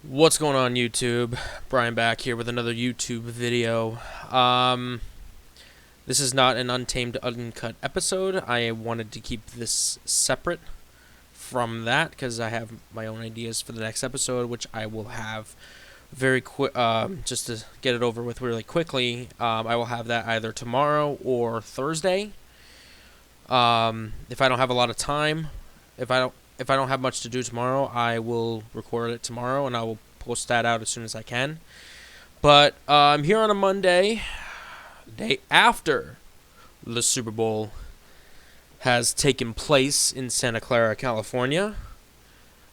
What's going on, YouTube? Brian back here with another YouTube video. This is not an Untamed Uncut episode. I wanted to keep this separate from that because I have my own ideas for the next episode, which I will have very quick. Just to get it over with really quickly, I will have that either tomorrow or Thursday. If I don't have a lot of time, if I don't have much to do tomorrow, I will record it tomorrow and I will post that out as soon as I can. But I'm here on a Monday, day after the Super Bowl has taken place in Santa Clara, California,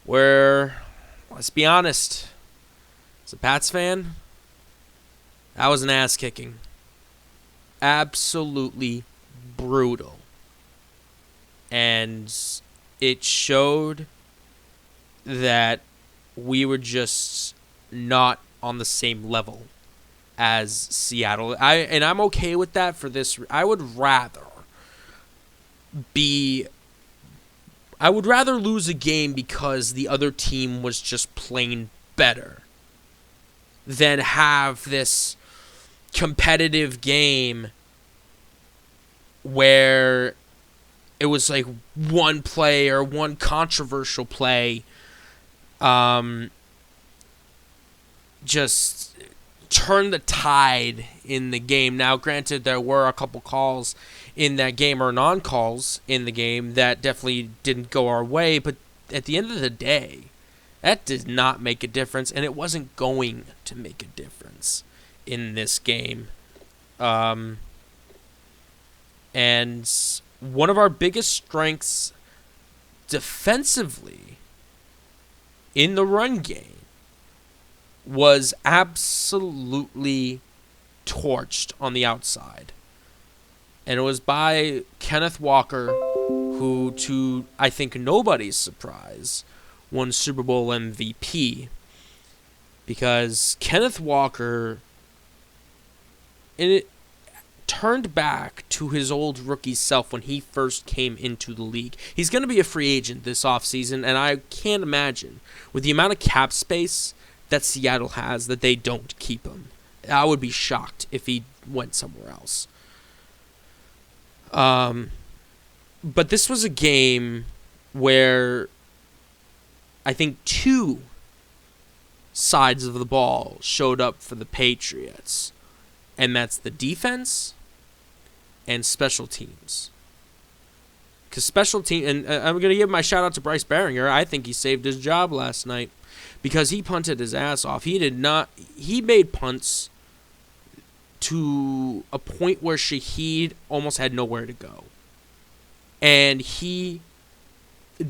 where, let's be honest, as a Pats fan, that was an ass kicking. Absolutely brutal. And it showed that we were just not on the same level as Seattle. I'm okay with that for this. I would rather lose a game because the other team was just plain better than have this competitive game where it was like one play or one controversial play just turned the tide in the game. Now, granted, there were a couple calls in that game, or non-calls in the game, that definitely didn't go our way, but at the end of the day, that did not make a difference, and it wasn't going to make a difference in this game. And one of our biggest strengths defensively in the run game was absolutely torched on the outside. And it was by Kenneth Walker, who, to I think nobody's surprise, won Super Bowl MVP. Because Kenneth Walker turned back to his old rookie self when he first came into the league. He's going to be a free agent this offseason, and I can't imagine, with the amount of cap space that Seattle has, that they don't keep him. I would be shocked if he went somewhere else. But this was a game where I think two sides of the ball showed up for the Patriots, and that's the defense and special teams. Because special team, and I'm going to give my shout out to Bryce Baringer. I think he saved his job last night because he punted his ass off. He made punts to a point where Shaheed almost had nowhere to go. And he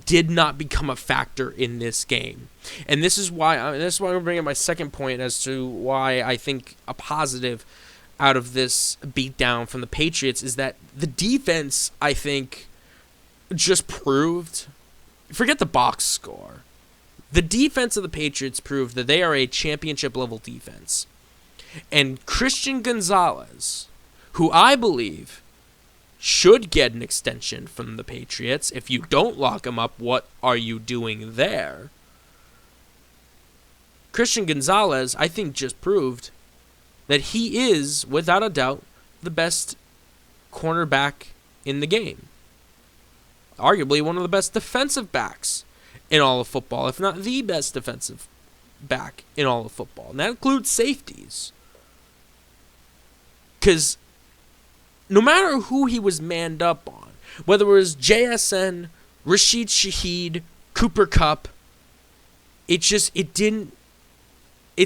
did not become a factor in this game. And this is why I'm bringing my second point as to why I think a positive out of this beatdown from the Patriots is that the defense, I think, just proved, forget the box score, the defense of the Patriots proved that they are a championship-level defense. And Christian Gonzalez, who I believe should get an extension from the Patriots, if you don't lock him up, what are you doing there? Christian Gonzalez, I think, just proved that he is, without a doubt, the best cornerback in the game. Arguably one of the best defensive backs in all of football, if not the best defensive back in all of football. And that includes safeties. Because no matter who he was manned up on, whether it was JSN, Rashid Shaheed, Cooper Kupp, it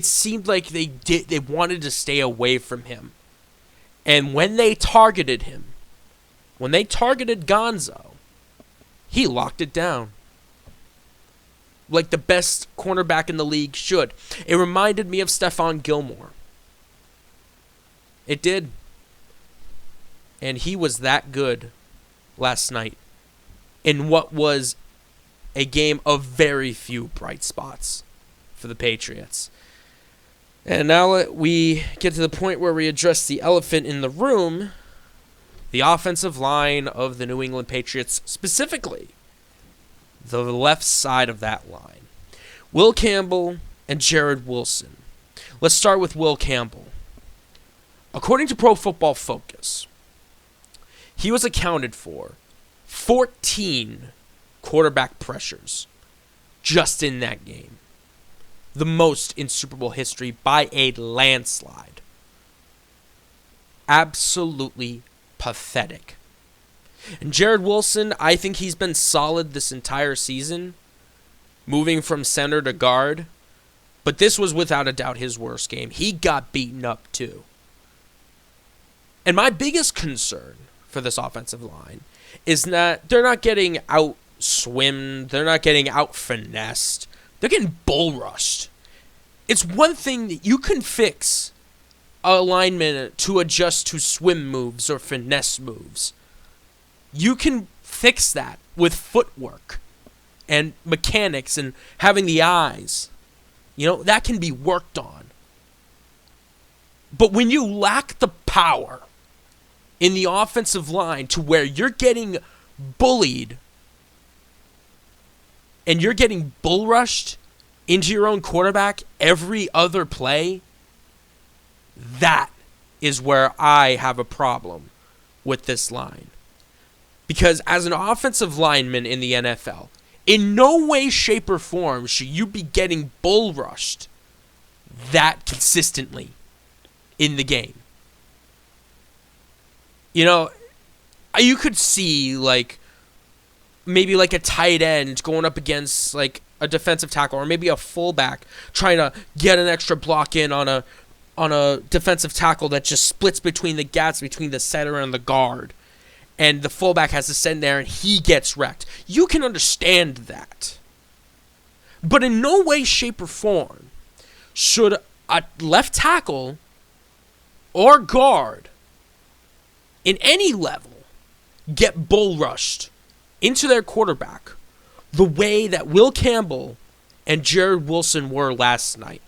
seemed like they wanted to stay away from him. And when they targeted him, when they targeted Gonzo, he locked it down. Like the best cornerback in the league should. It reminded me of Stephon Gilmore. It did. And he was that good last night in what was a game of very few bright spots for the Patriots. And now we get to the point where we address the elephant in the room, the offensive line of the New England Patriots, specifically the left side of that line. Will Campbell and Jared Wilson. Let's start with Will Campbell. According to Pro Football Focus, he was accounted for 14 quarterback pressures just in that game. The most in Super Bowl history by a landslide. Absolutely pathetic. And Jared Wilson, I think he's been solid this entire season, moving from center to guard. But this was without a doubt his worst game. He got beaten up too. And my biggest concern for this offensive line is that they're not getting out-swimmed. They're not getting out-finessed. They're getting bull-rushed. It's one thing that you can fix a lineman to adjust to swim moves or finesse moves. You can fix that with footwork and mechanics and having the eyes. That can be worked on. But when you lack the power in the offensive line to where you're getting bullied and you're getting bull rushed into your own quarterback every other play, that is where I have a problem with this line. Because as an offensive lineman in the NFL, in no way, shape, or form should you be getting bull rushed that consistently in the game. You could see maybe a tight end going up against a defensive tackle, or maybe a fullback trying to get an extra block in on a defensive tackle that just splits between the gaps between the center and the guard. And the fullback has to send there and he gets wrecked. You can understand that. But in no way, shape, or form should a left tackle or guard in any level get bull rushed into their quarterback the way that Will Campbell and Jared Wilson were last night.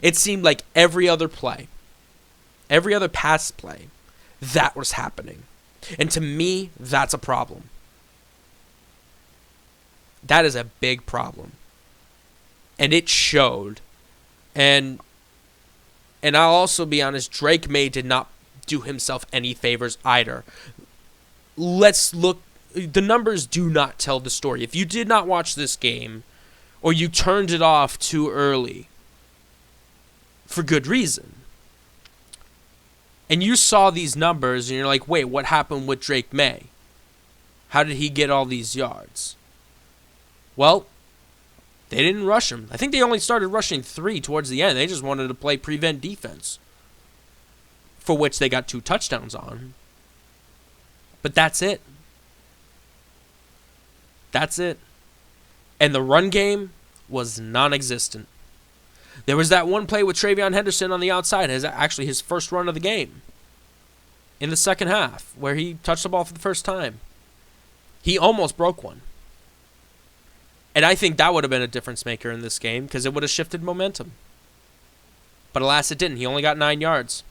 It seemed like every other play, every other pass play, that was happening. And to me, that's a problem. That is a big problem. And it showed. And I'll also be honest, Drake May did not do himself any favors either. Let's look. The numbers do not tell the story. If you did not watch this game, or you turned it off too early, for good reason, and you saw these numbers and you're like, wait, what happened with Drake May? How did he get all these yards? Well, they didn't rush him. I think they only started rushing 3 towards the end. They just wanted to play prevent defense, for which they got 2 touchdowns on. But that's it. That's it. And the run game was non-existent. There was that one play with Travion Henderson on the outside. Actually his first run of the game. In the second half, where he touched the ball for the first time. He almost broke one. And I think that would have been a difference maker in this game, because it would have shifted momentum. But alas, it didn't. He only got 9 yards.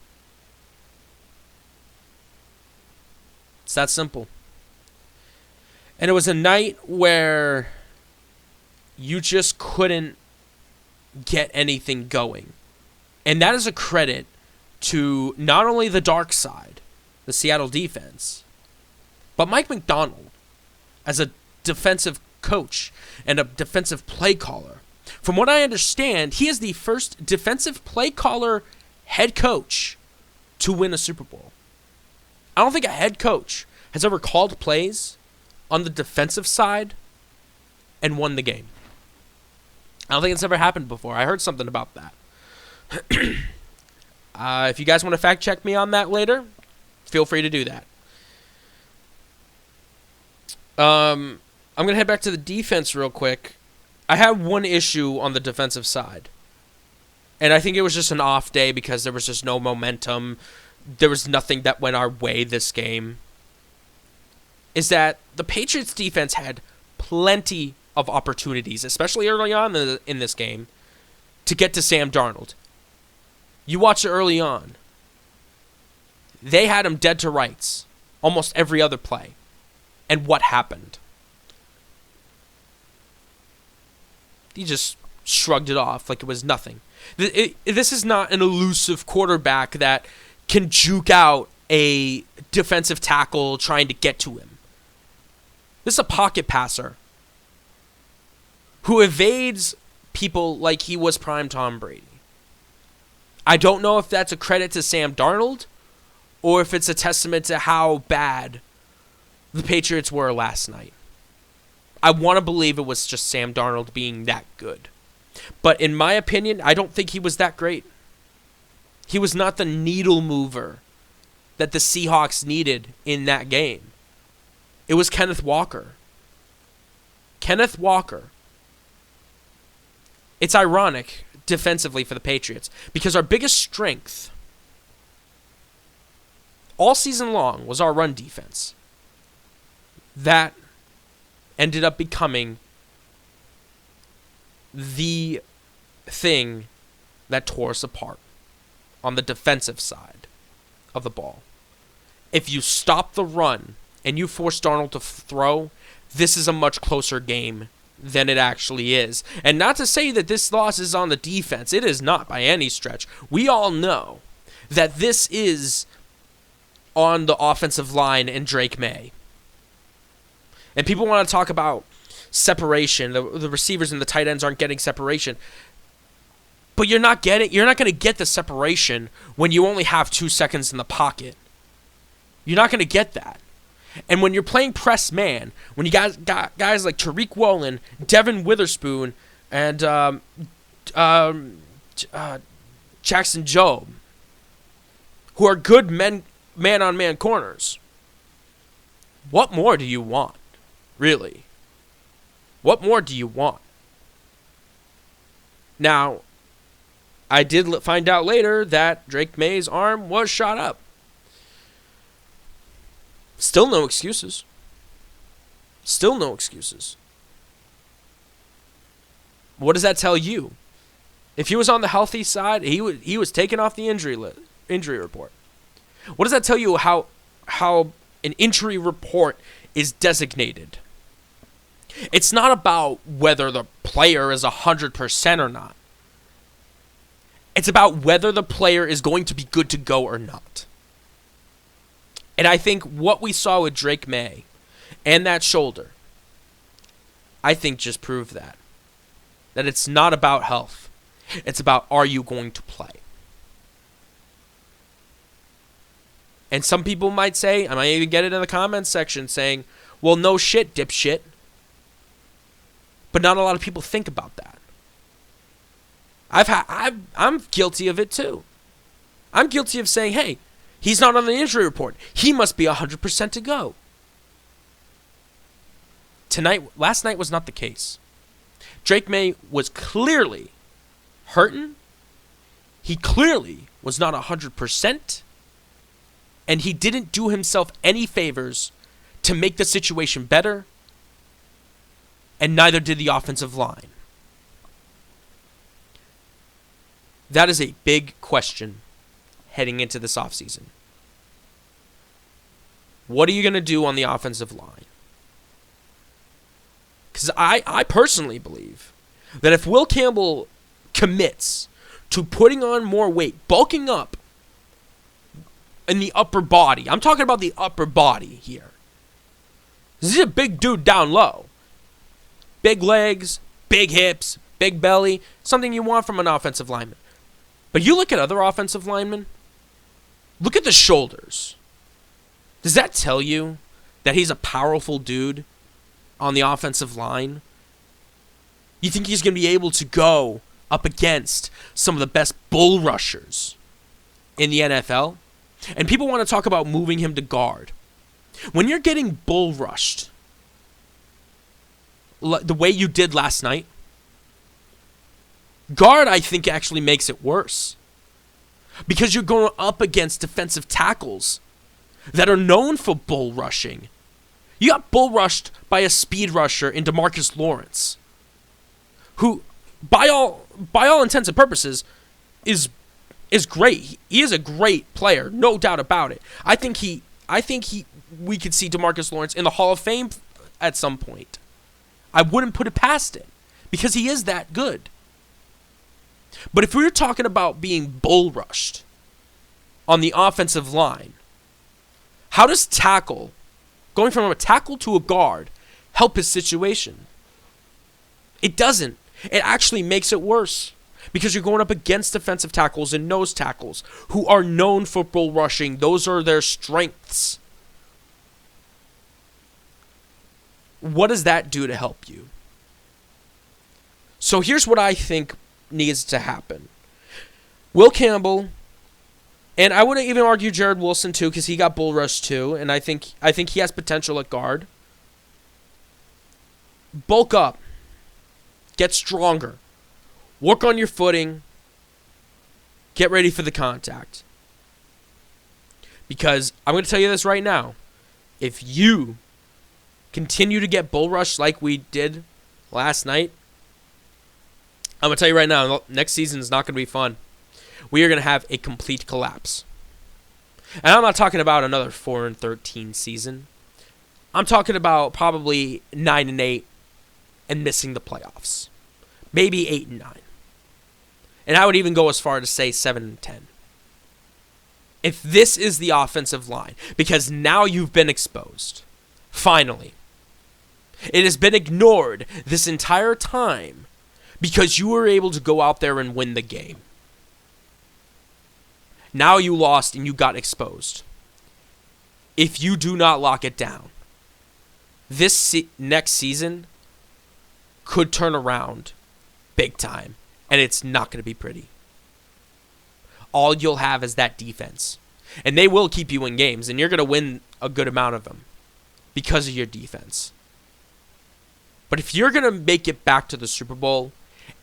It's that simple. And it was a night where you just couldn't get anything going. And that is a credit to not only the dark side, the Seattle defense, but Mike Macdonald as a defensive coach and a defensive play caller. From what I understand, he is the first defensive play caller head coach to win a Super Bowl. I don't think a head coach has ever called plays on the defensive side and won the game. I don't think it's ever happened before. I heard something about that. If you guys want to fact check me on that later, feel free to do that. I'm going to head back to the defense real quick. I have one issue on the defensive side. And I think it was just an off day because there was just no momentum. There was nothing that went our way this game. Is that the Patriots defense had plenty of opportunities, especially early on in this game, to get to Sam Darnold. You watch it early on. They had him dead to rights almost every other play. And what happened? He just shrugged it off like it was nothing. This is not an elusive quarterback that can juke out a defensive tackle trying to get to him. This is a pocket passer who evades people like he was prime Tom Brady. I don't know if that's a credit to Sam Darnold or if it's a testament to how bad the Patriots were last night. I want to believe it was just Sam Darnold being that good. But in my opinion, I don't think he was that great. He was not the needle mover that the Seahawks needed in that game. It was Kenneth Walker. Kenneth Walker. It's ironic defensively for the Patriots because our biggest strength all season long was our run defense. That ended up becoming the thing that tore us apart on the defensive side of the ball. If you stop the run and you force Darnold to throw, this is a much closer game than it actually is. And not to say that this loss is on the defense. It is not by any stretch. We all know that this is on the offensive line and Drake May. And people want to talk about separation. The receivers and the tight ends aren't getting separation. But you're not going to get the separation when you only have 2 seconds in the pocket. You're not going to get that. And when you're playing press man, when you got guys like Tariq Woolen, Devin Witherspoon, and Jackson Jobe, who are good man-on-man corners, what more do you want, really? What more do you want? Now, I did find out later that Drake May's arm was shot up. Still no excuses. Still no excuses. What does that tell you? If he was on the healthy side, he was taken off the injury report. What does that tell you how an injury report is designated? It's not about whether the player is 100% or not. It's about whether the player is going to be good to go or not. And I think what we saw with Drake May and that shoulder, I think just proved that. That it's not about health. It's about, are you going to play? And some people might say, I might even get it in the comments section saying, well, no shit, dipshit. But not a lot of people think about that. I'm guilty of it too. I'm guilty of saying, hey, he's not on the injury report. He must be 100% to go. Last night was not the case. Drake May was clearly hurting. He clearly was not 100%. And he didn't do himself any favors to make the situation better. And neither did the offensive line. That is a big question heading into this offseason. What are you going to do on the offensive line? Because I personally believe that if Will Campbell commits to putting on more weight, bulking up in the upper body, I'm talking about the upper body here. This is a big dude down low. Big legs, big hips, big belly, something you want from an offensive lineman. But you look at other offensive linemen, look at the shoulders. Does that tell you that he's a powerful dude on the offensive line? You think he's going to be able to go up against some of the best bull rushers in the NFL? And people want to talk about moving him to guard. When you're getting bull rushed the way you did last night, guard, I think, actually makes it worse. Because you're going up against defensive tackles that are known for bull rushing. You got bull rushed by a speed rusher in DeMarcus Lawrence, who, by all intents and purposes, is great. He is a great player, no doubt about it. I think we could see DeMarcus Lawrence in the Hall of Fame at some point. I wouldn't put it past it because he is that good. But if we were talking about being bull rushed on the offensive line, how does tackle, going from a tackle to a guard, help his situation? It doesn't. It actually makes it worse because you're going up against defensive tackles and nose tackles who are known for bull rushing. Those are their strengths. What does that do to help you? So here's what I think needs to happen. Will Campbell, and I would even argue Jared Wilson too, because he got bull rushed too, and I think he has potential at guard. Bulk up. Get stronger. Work on your footing. Get ready for the contact. Because I'm going to tell you this right now. If you continue to get bull rushed like we did last night, I'm going to tell you right now, next season is not going to be fun. We are going to have a complete collapse. And I'm not talking about another 4-13 season. I'm talking about probably 9-8 and missing the playoffs. Maybe 8-9. And I would even go as far to say 7-10. If this is the offensive line, because now you've been exposed. Finally. It has been ignored this entire time because you were able to go out there and win the game. Now you lost and you got exposed. If you do not lock it down, this next season could turn around big time, and it's not going to be pretty. All you'll have is that defense, and they will keep you in games, and you're going to win a good amount of them because of your defense. But if you're going to make it back to the Super Bowl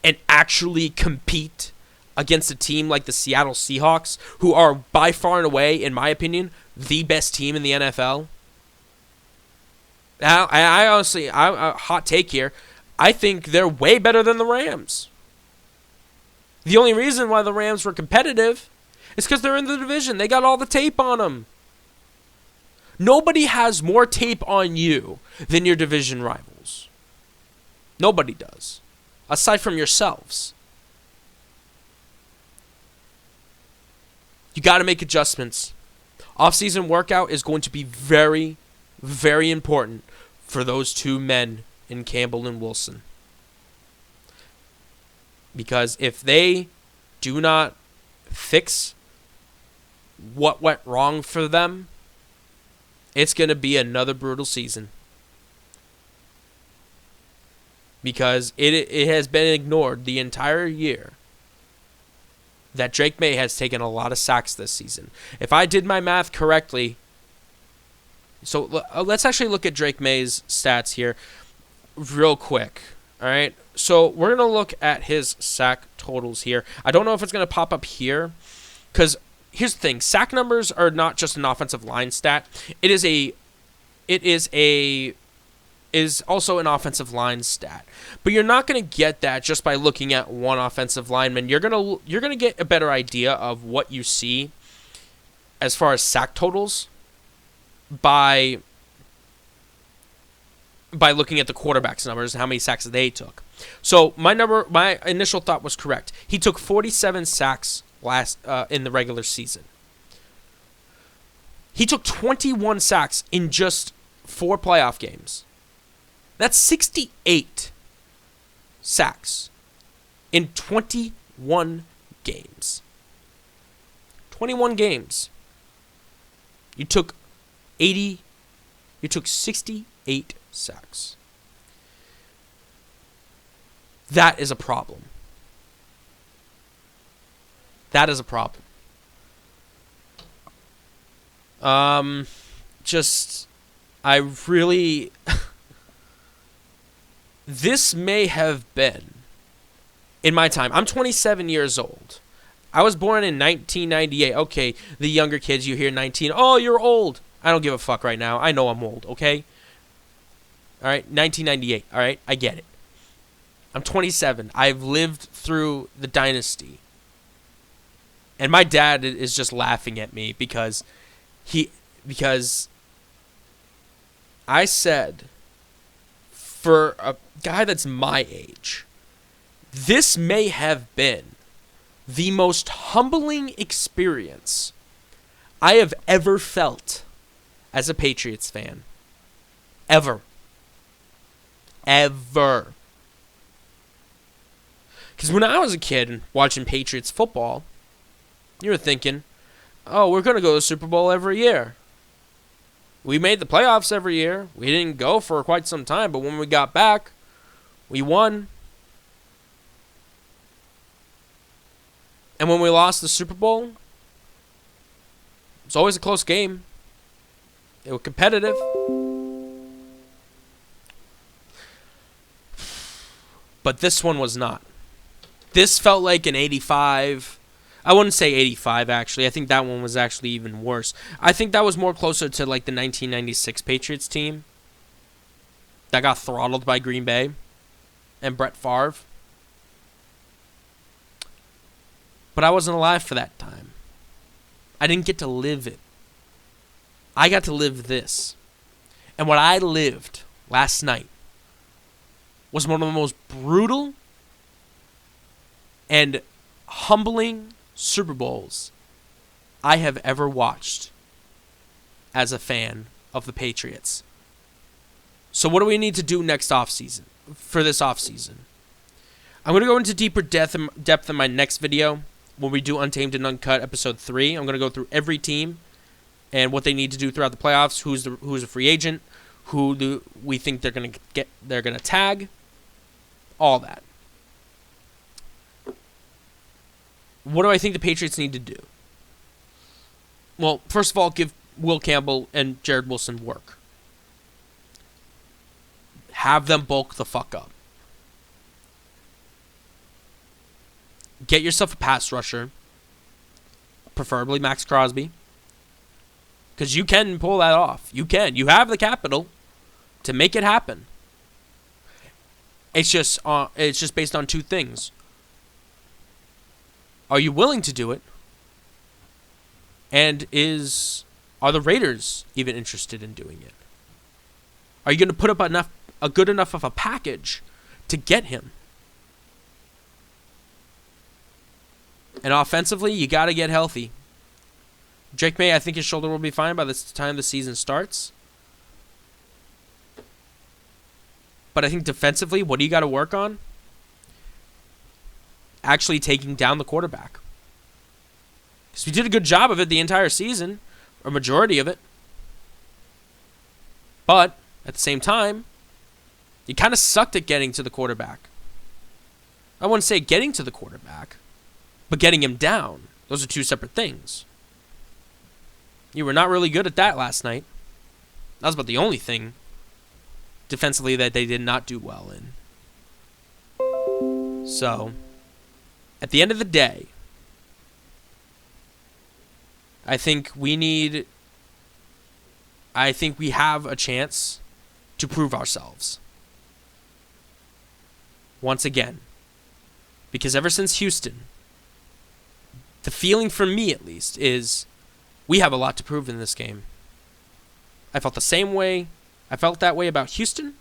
and actually compete against a team like the Seattle Seahawks, who are by far and away, in my opinion, the best team in the NFL. Now, I honestly, hot take here, I think they're way better than the Rams. The only reason why the Rams were competitive is because they're in the division. They got all the tape on them. Nobody has more tape on you than your division rivals. Nobody does. Aside from yourselves. You got to make adjustments. Off-season workout is going to be very, very important for those two men in Campbell and Wilson. Because if they do not fix what went wrong for them, it's going to be another brutal season. Because it has been ignored the entire year that Drake May has taken a lot of sacks this season. If I did my math correctly, so let's actually look at Drake May's stats here real quick. All right, so we're going to look at his sack totals here. I don't know if it's going to pop up here because here's the thing. Sack numbers are not just an offensive line stat. It is also an offensive line stat. But you're not going to get that just by looking at one offensive lineman. You're going to get a better idea of what you see as far as sack totals by looking at the quarterback's numbers and how many sacks they took. So my initial thought was correct. He took 47 sacks in the regular season. He took 21 sacks in just 4 playoff games. That's 68 sacks in 21 games. 21 games. You took 68 sacks. That is a problem. That is a problem. I really... This may have been, in my time, I'm 27 years old. I was born in 1998. Okay, the younger kids, you hear 19. Oh, you're old. I don't give a fuck right now. I know I'm old, okay? All right, 1998. All right, I get it. I'm 27. I've lived through the dynasty. And my dad is just laughing at me because I said, for a guy that's my age, this may have been the most humbling experience I have ever felt as a Patriots fan. Ever. Ever. Because when I was a kid watching Patriots football, you were thinking, oh, we're going to go to the Super Bowl every year. We made the playoffs every year. We didn't go for quite some time, but when we got back, we won. And when we lost the Super Bowl, it was always a close game. It was competitive. But this one was not. This felt like an 85. I wouldn't say 85, actually. I think that one was actually even worse. I think that was more closer to like the 1996 Patriots team that got throttled by Green Bay and Brett Favre. But I wasn't alive for that time. I didn't get to live it. I got to live this. And what I lived last night was one of the most brutal and humbling Super Bowls I have ever watched as a fan of the Patriots. So what do we need to do next offseason, for this offseason? I'm going to go into deeper depth in my next video when we do Untamed and Uncut episode 3. I'm going to go through every team and what they need to do throughout the playoffs, who's a free agent, who do we think they're going to tag, all that. What do I think the Patriots need to do? Well, first of all, give Will Campbell and Jared Wilson work. Have them bulk the fuck up. Get yourself a pass rusher, preferably Max Crosby, because you can pull that off. You can. You have the capital to make it happen. It's just based on two things. Are you willing to do it? And are the Raiders even interested in doing it? Are you going to put up a good enough of a package to get him? And offensively, you got to get healthy. Drake May, I think his shoulder will be fine by the time the season starts. But I think defensively, what do you got to work on? Actually taking down the quarterback. Because we did a good job of it the entire season, or majority of it. But, at the same time, you kind of sucked at getting to the quarterback. I wouldn't say getting to the quarterback, but getting him down. Those are two separate things. You were not really good at that last night. That was about the only thing defensively that they did not do well in. So, at the end of the day, I think we have a chance to prove ourselves. Once again. Because ever since Houston, the feeling for me at least is we have a lot to prove in this game. I felt the same way. I felt that way about Houston.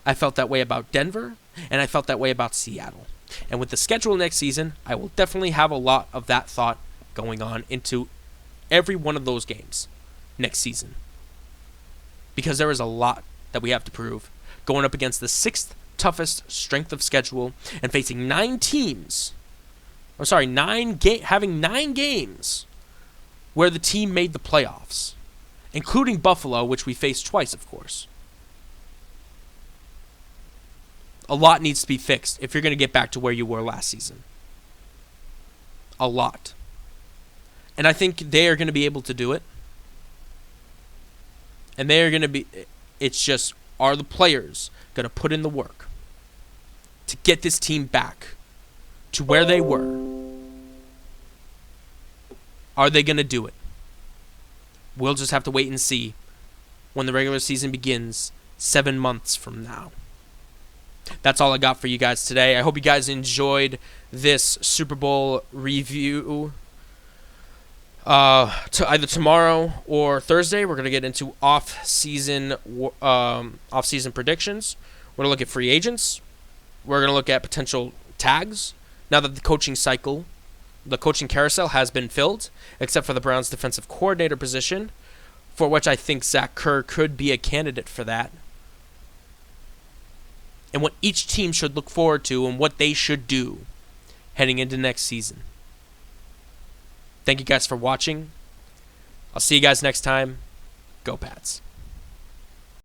I felt that way about Denver. And I felt that way about Seattle. And with the schedule next season, I will definitely have a lot of that thought going on into every one of those games next season. Because there is a lot that we have to prove. Going up against the 6th toughest strength of schedule and facing 9 teams. Having 9 games where the team made the playoffs. Including Buffalo, which we faced twice, of course. A lot needs to be fixed if you're going to get back to where you were last season. A lot. And I think they are going to be able to do it. And they are going to be... It's just, are the players going to put in the work to get this team back to where they were? Are they going to do it? We'll just have to wait and see when the regular season begins 7 months from now. That's all I got for you guys today. I hope you guys enjoyed this Super Bowl review. Either tomorrow or Thursday, we're going to get into off-season predictions. We're going to look at free agents. We're going to look at potential tags. Now that the coaching cycle the coaching carousel has been filled, except for the Browns' defensive coordinator position, for which I think Zach Kerr could be a candidate for that. And what each team should look forward to and what they should do heading into next season. Thank you guys for watching. I'll see you guys next time. Go Pats.